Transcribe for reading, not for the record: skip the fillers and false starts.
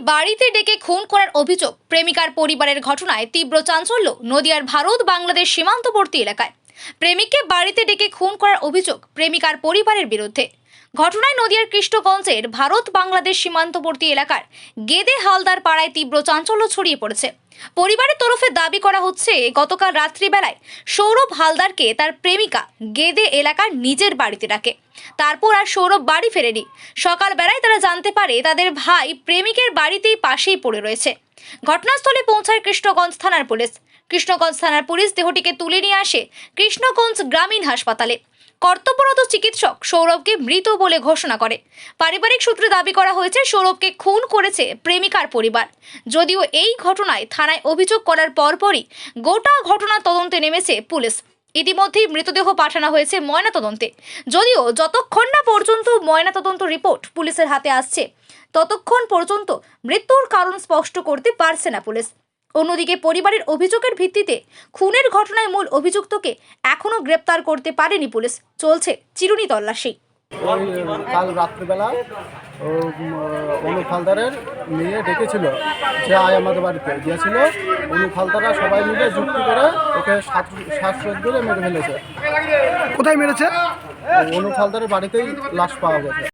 বাড়িতে ডেকে খুন করার অভিযোগ প্রেমিকার পরিবারের ঘটনায় তীব্র চাঞ্চল্য নদিয়ার ভারত বাংলাদেশ সীমান্তবর্তী এলাকায়। প্রেমিককে বাড়িতে ডেকে খুন করার অভিযোগ প্রেমিকার পরিবারের বিরুদ্ধে। ঘটনায় নদিয়ার কৃষ্ণগঞ্জের ভারত বাংলাদেশ সীমান্তবর্তী এলাকার গেদে হালদার পাড়ায় তীব্র চাঞ্চল্য ছড়িয়ে পড়েছে। পরিবারের তরফে দাবি করা হচ্ছে, গতকাল রাত্রিবেলায় সৌরভ হালদারকে তার প্রেমিকা গেদে এলাকার নিজের বাড়িতে ডাকে। তারপর আর সৌরভ বাড়ি ফেরেনি। সকালবেলায় তারা জানতে পারে তাদের ভাই প্রেমিকের বাড়িতেই পাশেই পড়ে রয়েছে। ঘটনাস্থলে পৌঁছায় কৃষ্ণগঞ্জ থানার পুলিশ। কৃষ্ণগঞ্জ থানার পুলিশ দেহটিকে তুলে নিয়ে আসে কৃষ্ণগঞ্জ গ্রামীণ হাসপাতালে। কর্তব্যরত চিকিৎসক সৌরভকে মৃত বলে ঘোষণা করে। পারিবারিক সূত্রে দাবি করা হয়েছে সৌরভকে খুন করেছে প্রেমিকার পরিবার। যদিও এই ঘটনায় থানায় অভিযোগ করার পরপরই গোটা ঘটনা তদন্তে নেমেছে পুলিশ। ইতিমধ্যেই মৃতদেহ পাঠানো হয়েছে ময়নাতদন্তে। যদিও যতক্ষণ না পর্যন্ত ময়নাতদন্ত রিপোর্ট পুলিশের হাতে আসছে ততক্ষণ পর্যন্ত মৃত্যুর কারণ স্পষ্ট করতে পারছে না পুলিশ। অন্যদিকে পরিবারের অভিযোগের ভিত্তিতে খুনের ঘটনায় মূল অভিযুক্তকে এখনো গ্রেপ্তার করতে পারেনি পুলিশ। চলছে চিরুনি তল্লাশি। কাল রাত্রিবেলা অনুপ হালদারের মেয়ে ডেকেছিল যে আয় আমাদের বাড়িতে গিয়েছিল। অনুপ হালদাররা সবাই মিলে যুক্তি করে ওকে শ্বাসরোধ করে মেরে ফেলেছে। কোথায় মেরেছে? অনুপ হালদারের বাড়িতেই লাশ পাওয়া গেছে।